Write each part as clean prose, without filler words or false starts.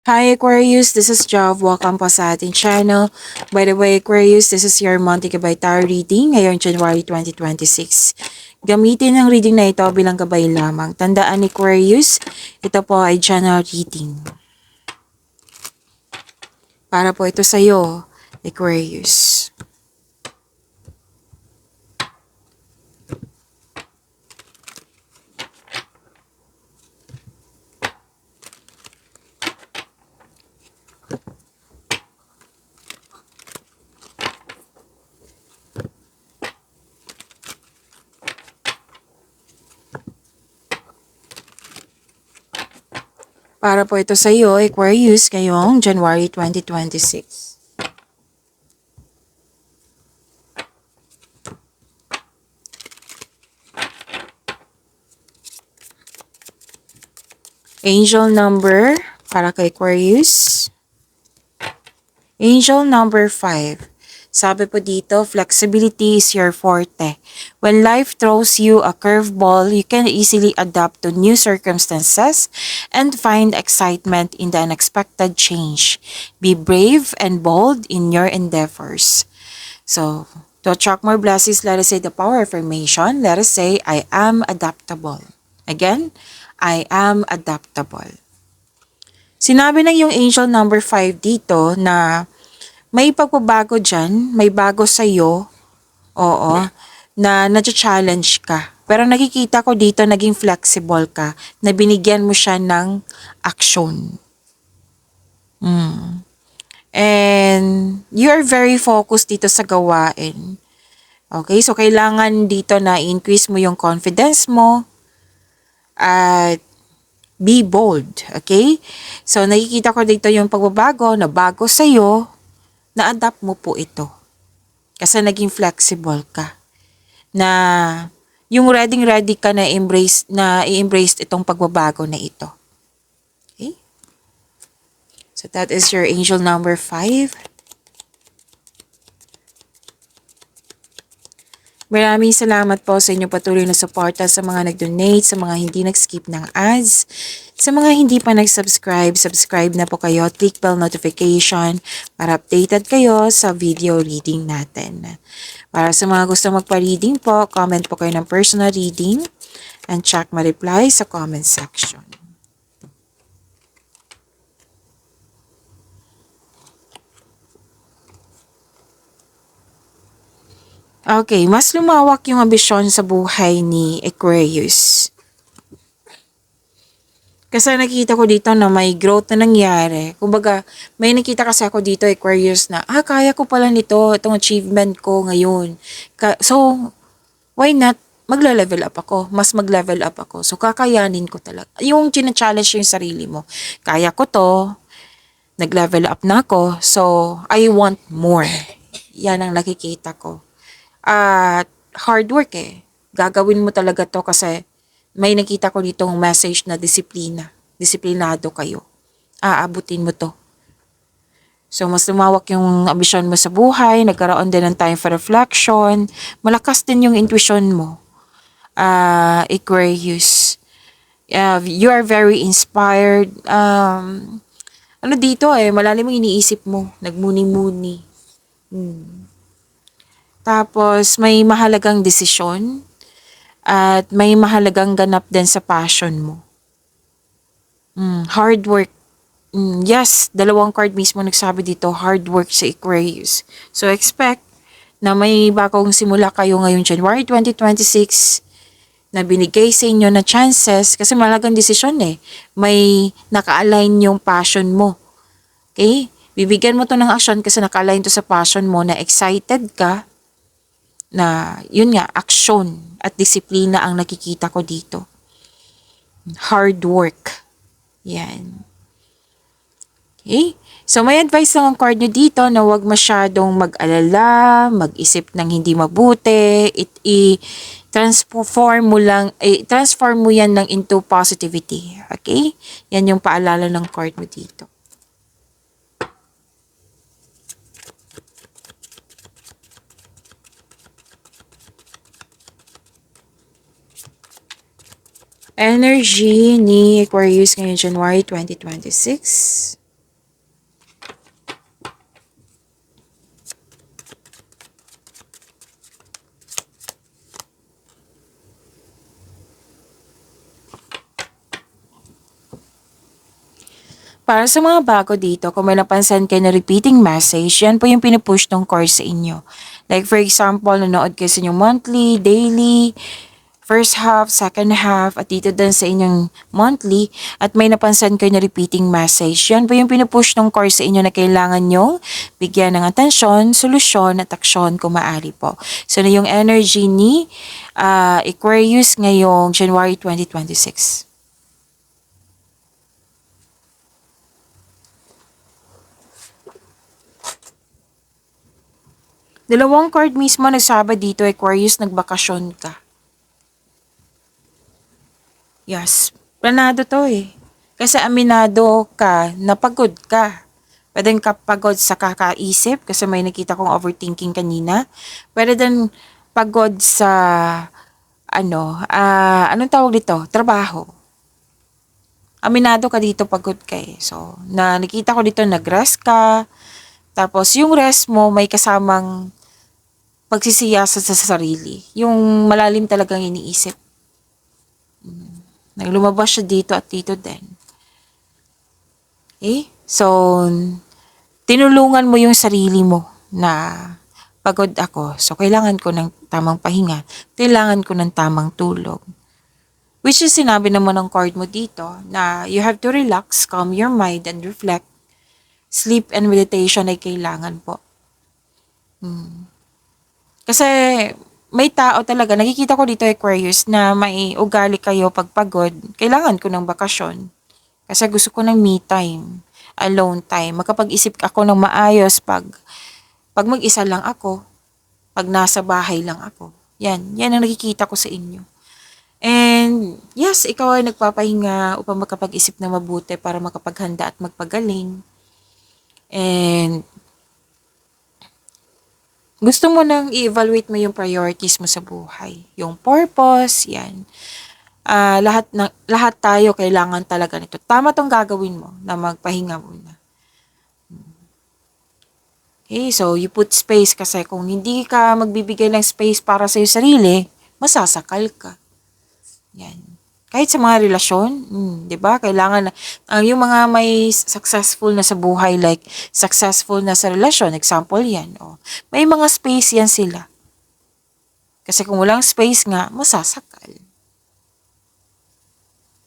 Hi Aquarius, this is Jov. Welcome po sa ating channel. By the way, Aquarius, this is your monthly gabay tarot reading ngayong January 2026. Gamitin ang reading na ito bilang gabay lamang. Tandaan ni Aquarius, ito po ay general reading. Para po ito sa iyo, Aquarius. Para po ito sa iyo, Aquarius, ngayong January 2026. Angel number para kay Aquarius. Angel number 5. Sabi po dito, flexibility is your forte. When life throws you a curveball, you can easily adapt to new circumstances and find excitement in the unexpected change. Be brave and bold in your endeavors. So, to attract more blessings, let us say the power affirmation. Let us say, I am adaptable. Again, I am adaptable. Sinabi ng yung angel number 5 dito na may pagbabago dyan, may bago sa'yo, oo, na na-challenge ka. Pero nakikita ko dito, naging flexible ka, na binigyan mo siya ng action. And you're very focused dito sa gawain. Okay, so kailangan dito na increase mo yung confidence mo at be bold, okay? So nakikita ko dito yung pagbabago na bago sa'yo, na-adapt mo po ito. Kasi naging flexible ka. Na yung ready ka na i-embrace itong pagbabago na ito. Okay? So that is your angel number 5. Maraming salamat po sa inyong patuloy na suporta sa mga nag-donate, sa mga hindi nag-skip ng ads. Sa mga hindi pa nag-subscribe, subscribe na po kayo, click bell notification para updated kayo sa video reading natin. Para sa mga gusto magpa-reading po, comment po kayo ng personal reading and check my reply sa comment section. Okay, mas lumawak yung ambisyon sa buhay ni Aquarius. Kasi nakita ko dito na may growth na nangyari. Kumbaga, may nakita kasi ako dito, Aquarius, na, kaya ko pala nito, itong achievement ko ngayon. So, why not? Magla-level up ako. Mas mag-level up ako. So, kakayanin ko talaga. Yung china-challenge yung sarili mo. Kaya ko to. Nag-level up na ako. So, I want more. Yan ang nakikita ko. At hard work eh. Gagawin mo talaga to kasi may nakita ko ditong message na disiplina. Disiplinado kayo. Aabutin mo to. So, mas lumawak yung ambisyon mo sa buhay, nagkaroon din ng time for reflection, malakas din yung intuition mo. Aquarius. You are very inspired. Ano dito malalim yung iniisip mo, nagmuni-muni. Tapos, may mahalagang desisyon at may mahalagang ganap din sa passion mo. Hard work. Yes, dalawang card mismo nagsabi dito, hard work sa Aquarius. So, expect na may bagong simula kayo ngayong January 2026 na binigay sa inyo na chances kasi mahalagang desisyon May naka-align yung passion mo. Okay? Bibigyan mo to ng action kasi naka-align to sa passion mo na excited ka na yun nga, action at disiplina ang nakikita ko dito. Hard work. Yan. Okay? So, may advice lang ang card nyo dito na huwag masyadong mag-alala, mag-isip ng hindi mabuti, transform mo yan ng into positivity. Okay? Yan yung paalala ng card mo dito. Energy ni Aquarius ngayong January 2026. Para sa mga bago dito, kung may napansin kayo na repeating message, yan po yung pinupush ng course sa inyo. Like for example, nanood kayo sa inyong monthly, daily, first half, second half, at dito din sa inyong monthly, at may napansin kayo na repeating message. Yan po yung pinupush ng course sa inyo na kailangan nyo bigyan ng atensyon, solusyon, at aksyon kung maaari po. So na yung energy ni Aquarius ngayong January 2026. Dalawang card mismo nagsabi dito, Aquarius, nagbakasyon ka. Yes, planado to eh. Kasi aminado ka, napagod ka. Pwede ka pagod sa kakaisip kasi may nakita kong overthinking kanina. Pwede din pagod sa anong tawag dito? Trabaho. Aminado ka dito, pagod ka eh. So, nakita ko dito nag-rest ka. Tapos, yung rest mo may kasamang pagsisiyasat sa sarili. Yung malalim talagang iniisip. Naglumabas siya dito at dito din. Okay? So, tinulungan mo yung sarili mo na pagod ako. So, kailangan ko ng tamang pahinga. Kailangan ko ng tamang tulog. Which is sinabi naman ng card mo dito na you have to relax, calm your mind, and reflect. Sleep and meditation ay kailangan po. Kasi may tao talaga, nakikita ko dito Aquarius na may ugali kayo pag pagod. Kailangan ko ng bakasyon. Kasi gusto ko ng me time, alone time. Makapag-isip ako ng maayos pag mag-isa lang ako, pag nasa bahay lang ako. Yan ang nakikita ko sa inyo. And yes, ikaw ay nagpapahinga upang makapag-isip na mabuti para makapaghanda at magpagaling. And gusto mo nang i-evaluate mo yung priorities mo sa buhay. Yung purpose, yan. Lahat tayo kailangan talaga nito. Tama tong gagawin mo na magpahinga muna. Okay, so you put space kasi kung hindi ka magbibigay ng space para sa iyo sarili, masasakal ka. Yan. Kahit sa mga relasyon, 'di ba? Kailangan yung mga may successful na sa buhay, like successful na sa relasyon, example 'yan, may mga space 'yan sila. Kasi kung walang space nga, masasakal.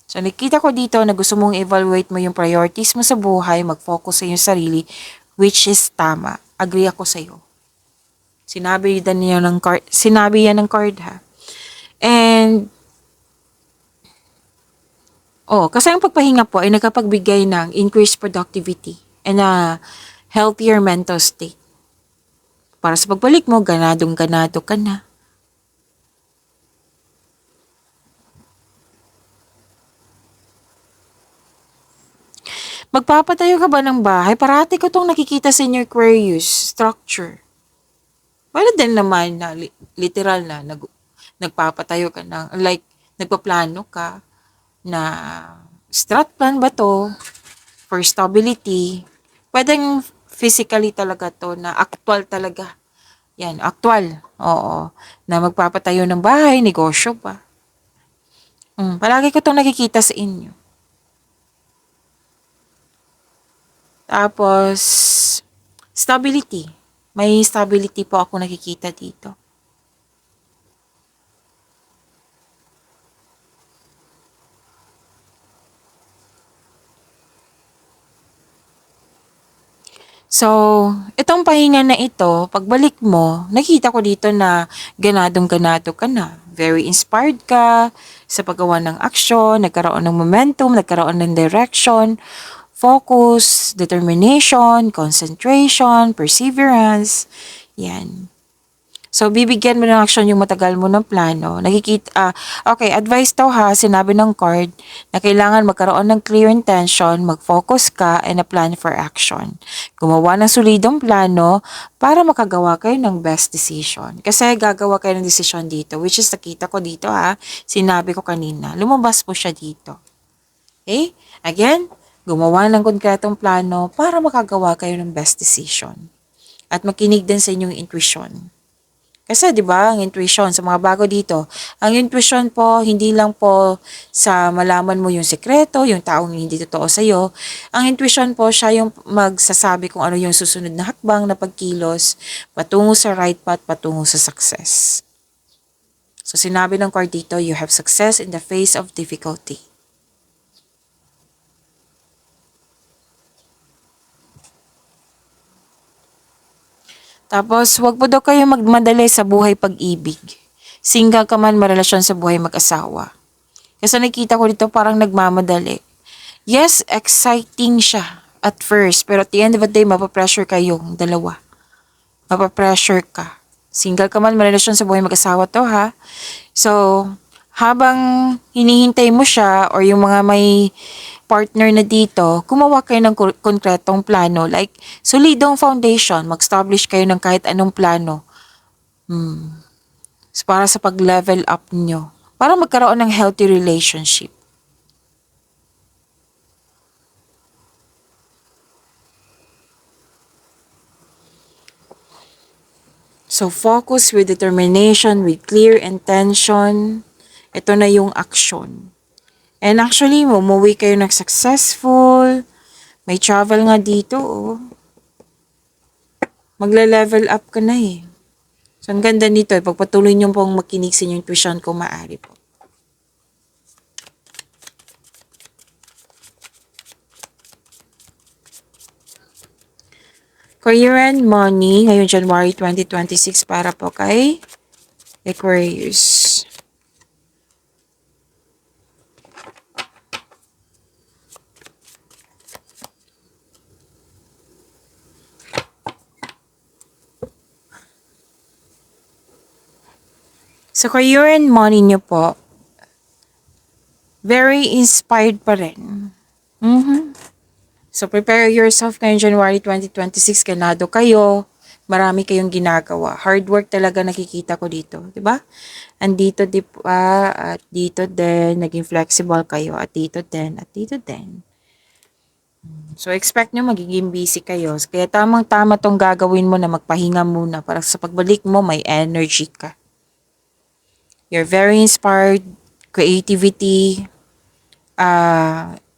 So, nakita ko dito na gusto mong evaluate mo yung priorities mo sa buhay, mag-focus sa iyong sarili, which is tama. Agree ako sa iyo. Sinabi yan ng card ha. And kasi ang pagpahinga po ay nagkapagbigay ng increased productivity and a healthier mental state. Para sa pagbalik mo, ganadong-ganado ka na. Magpapatayo ka ba ng bahay? Parati ko itong nakikita sa inyo Aquarius structure. Wala din naman na literal na nagpapatayo ka ng, like, nagpaplano ka na strat plan ba to for stability. Pwedeng physically talaga to na actual talaga. Yan, actual. Oo. Na magpapatayo ng bahay, negosyo pa. Palagi ko itong nakikita sa inyo. Tapos, stability. May stability po ako nakikita dito. So, itong pahinga na ito, pagbalik mo, nakita ko dito na ganadong-ganado ka na. Very inspired ka sa paggawa ng aksyon, nagkaroon ng momentum, nagkaroon ng direction, focus, determination, concentration, perseverance. Yan. So, bibigyan mo ng action yung matagal mo ng plano. Okay, advice to ha, sinabi ng card na kailangan magkaroon ng clear intention, mag-focus ka, and a plan for action. Gumawa ng solidong plano para makagawa kayo ng best decision. Kasi gagawa kayo ng decision dito, which is nakita ko dito ha, sinabi ko kanina, lumabas po siya dito. Okay? Again, gumawa ng konkretong plano para makagawa kayo ng best decision. At makinig din sa inyong intuition. Kasi 'di ba, ang intuition sa mga bago dito, ang intuition po hindi lang po sa malaman mo yung sekreto, yung taong hindi totoo sa iyo. Ang intuition po siya yung magsasabi kung ano yung susunod na hakbang na pagkilos patungo sa right path, patungo sa success. So sinabi ng card dito, you have success in the face of difficulty. Tapos, wag po daw kayo magmadali sa buhay pag-ibig. Single ka man, marelasyon sa buhay mag-asawa. Kasi nakita ko dito parang nagmamadali. Yes, exciting siya at first, pero at the end of the day, mapapressure kayong dalawa. Mapapressure ka. Single ka man, marelasyon sa buhay mag-asawa to ha. So, habang hinihintay mo siya or yung mga may partner na dito, gumawa kayo ng konkretong plano. Like, solidong foundation, mag-establish kayo ng kahit anong plano. Para sa pag-level up nyo. Para magkaroon ng healthy relationship. So, focus with determination, with clear intention. Ito na yung action. And actually, umuwi kayo ng successful. May travel nga dito, oh. Magle-level up ka na eh. So, ang ganda nito eh. Pagpatuloy niyo pong makinig sa inyong intuition kung maaari po. Career and money ngayong January 2026 para po kay Aquarius. Sa career and money niyo po, very inspired pa rin. So, prepare yourself ngayong January 2026. Ganado kayo. Marami kayong ginagawa. Hard work talaga nakikita ko dito. 'Di ba? Andito di pa, at dito din. Naging flexible kayo. At dito din. At dito din. So, expect nyo magiging busy kayo. Kaya tamang-tama tong gagawin mo na magpahinga muna para sa pagbalik mo may energy ka. You're very inspired. Creativity.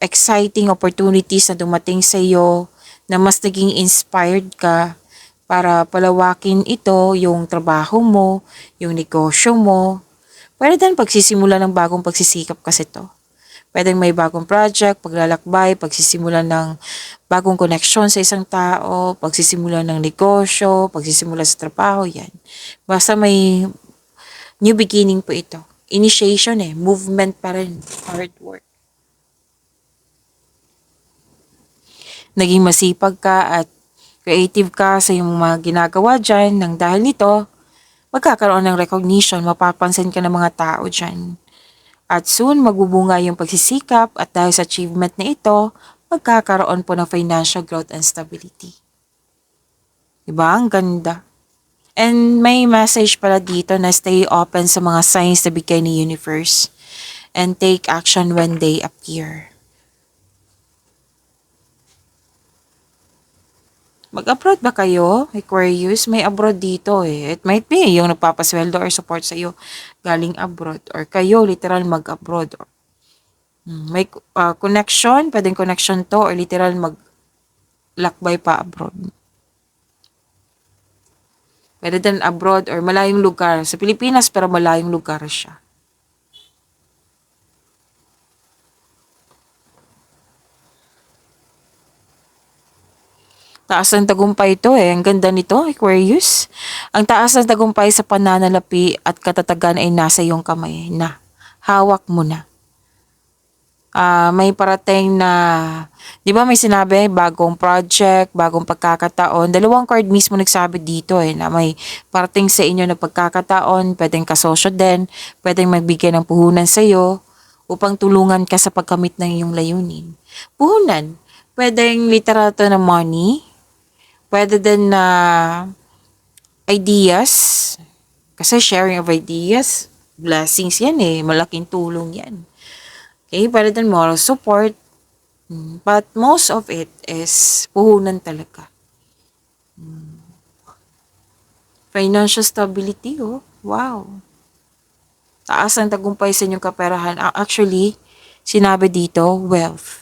Exciting opportunities na dumating sa iyo na mas naging inspired ka para palawakin ito, yung trabaho mo, yung negosyo mo. Pwede din pagsisimula ng bagong pagsisikap kasi to. Pwedeng may bagong project, paglalakbay, pagsisimula ng bagong koneksyon sa isang tao, pagsisimula ng negosyo, pagsisimula sa trabaho, yan. Basta may new beginning po ito. Initiation movement pa rin, hard work. Naging masipag ka at creative ka sa iyong mga ginagawa dyan nang dahil nito, magkakaroon ng recognition, mapapansin ka ng mga tao dyan. At soon, magbubunga yung pagsisikap at dahil sa achievement na ito, magkakaroon po ng financial growth and stability. Diba? Ang ganda. And may message pala dito na stay open sa mga signs na bigay ni universe and take action when they appear. Mag-abroad ba kayo, Aquarius? May abroad dito eh. It might be yung nagpapasweldo or support sa iyo galing abroad. Or kayo literal mag-abroad. May connection, pwedeng connection to or literal mag-lakbay pa abroad. Pwede din abroad or malayong lugar. Sa Pilipinas pero malayong lugar siya. Taas ng tagumpay ito eh. Ang ganda nito, Aquarius. Ang taas ng tagumpay sa pananalapi at katatagan ay nasa iyong kamay na. Hawak mo na. May parating na, di ba may sinabi, bagong project, bagong pagkakataon. Dalawang card mismo nagsabi dito eh, na may parating sa inyo na pagkakataon, pwedeng kasosyo din, pwedeng magbigay ng puhunan sa iyo upang tulungan ka sa pagkamit ng iyong layunin. Puhunan, pwedeng literal to na money, pwede din na ideas, kasi sharing of ideas, blessings yan eh, malaking tulong yan. Okay, pwede din moral support, but most of it is puhunan talaga. Financial stability, oh. Wow. Taas ang tagumpay sa inyong kaperahan. Actually, sinabi dito, wealth.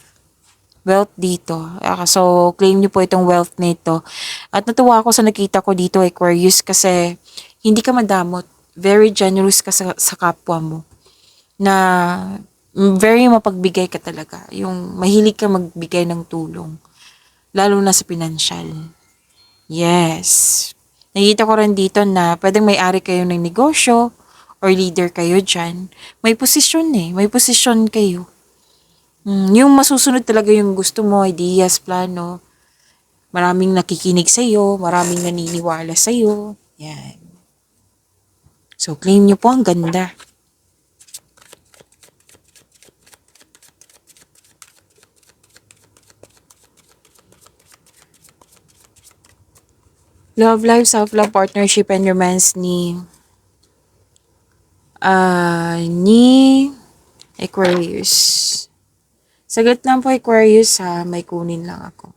Wealth dito. So, claim niyo po itong wealth nito. At natuwa ako sa nakita ko dito, Aquarius, kasi hindi ka madamot. Very generous ka sa kapwa mo. Na very mapagbigay ka talaga. Yung mahilig ka magbigay ng tulong. Lalo na sa pinansyal. Yes. Nakita ko rin dito na pwedeng may-ari kayo ng negosyo or leader kayo dyan. May posisyon eh. May posisyon kayo. Yung masusunod talaga yung gusto mo, ideas, plano. Maraming nakikinig sa'yo, maraming naniniwala sa'yo. Yan. So, claim nyo po, ang ganda. Love life, self-love, partnership, and romance ni Aquarius. Sagot lang po, Aquarius, ha. May kunin lang ako.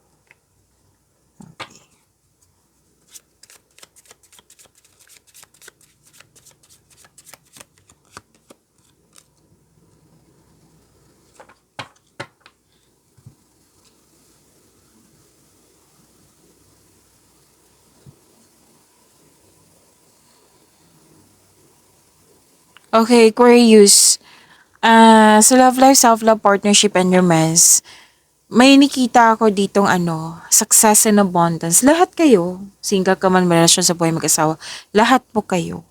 Okay, Aquarius. Sa love life, self-love, partnership, and romance, may nakita ako ditong success and abundance. Lahat kayo, single ka man, may relasyon sa buhay mag-asawa, lahat po kayo.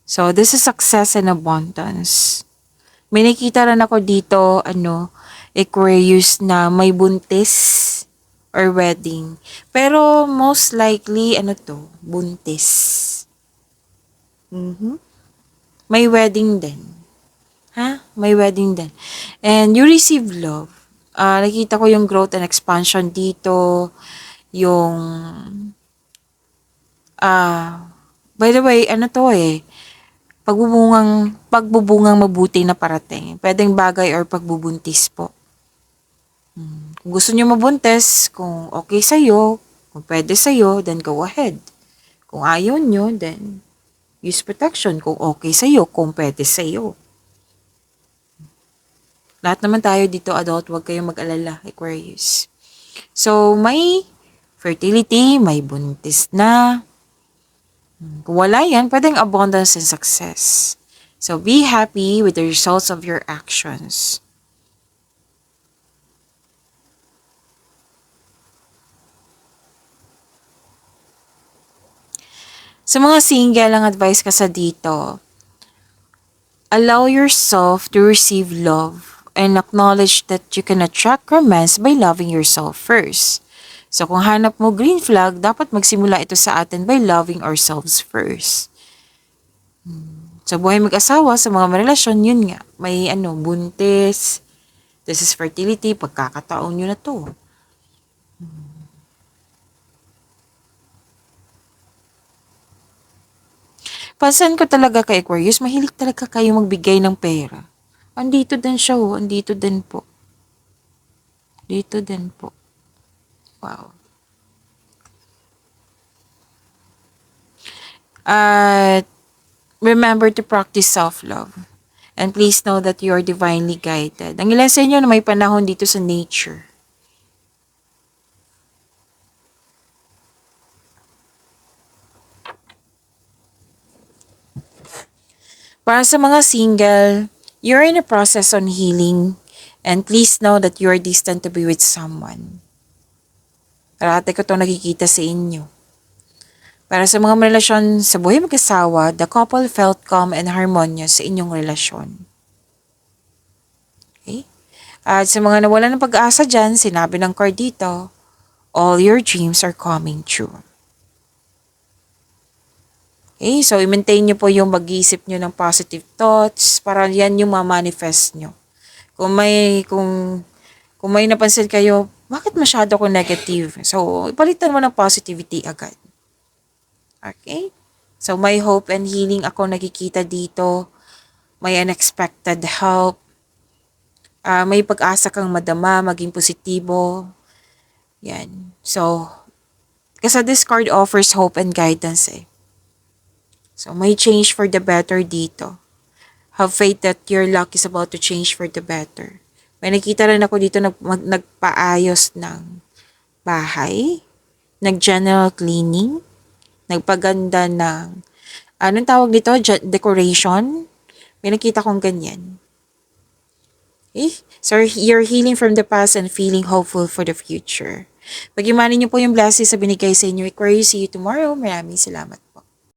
So, this is success and abundance. May nakita rin ako dito, Aquarius na may buntis or wedding. Pero most likely, buntis. May wedding din. May wedding din. And you receive love. Nakita ko yung growth and expansion dito. Yung, by the way, pagbubungang mabuti na parating. Pwedeng bagay or pagbubuntis po. Kung gusto niyo mabuntis, kung okay sa'yo, kung pwede sa'yo, then go ahead. Kung ayaw nyo, then use protection. Kung okay sa'yo, kung pwede sa'yo. Lahat naman tayo dito adult, huwag kayong mag-alala, Aquarius. So, may fertility, may buntis na. Kung wala yan, pwedeng abundance and success. So, be happy with the results of your actions. Sa mga single, ang advice ka sa dito, allow yourself to receive love and acknowledge that you can attract romance by loving yourself first. So kung hanap mo green flag, dapat magsimula ito sa atin by loving ourselves first. Sa buhay mag-asawa, sa mga relasyon, yun nga, may buntis, this is fertility, pagkakataon nyo na to. Pansin ko talaga kay Aquarius, mahilig talaga kayo magbigay ng pera. Andito din siya, andito din po. Dito din po. Wow. Remember to practice self-love. And please know that you are divinely guided. Ang ilan sa inyo na may panahon dito sa nature. Para sa mga single, you're in a process on healing. And please know that you are destined to be with someone. Parati ko itong nakikita sa inyo. Para sa mga relasyon sa buhay mag-asawa, the couple felt calm and harmonious sa inyong relasyon. Okay? At sa mga nawalan ng pag-asa dyan, sinabi ng card dito, all your dreams are coming true. Okay? So, i-maintain nyo po yung mag-iisip nyo ng positive thoughts para yan yung ma-manifest nyo. Kung may napansin kayo, bakit masyado ko negative? So, ipalitan mo ng positivity agad. Okay? So, may hope and healing ako nakikita dito. May unexpected help. May pag-asa kang madama, maging positibo. Yan. So, kasi this card offers hope and guidance eh. So, may change for the better dito. Have faith that your luck is about to change for the better. May nakita rin ako dito nagpaayos ng bahay, nag-general cleaning, nagpaganda ng, anong tawag dito? Decoration. May nakita kong ganyan. Okay? So, you're healing from the past and feeling hopeful for the future. Pag-imanin niyo po yung blessings sa binigay sa inyo, Aquarius, see you tomorrow. Maraming salamat.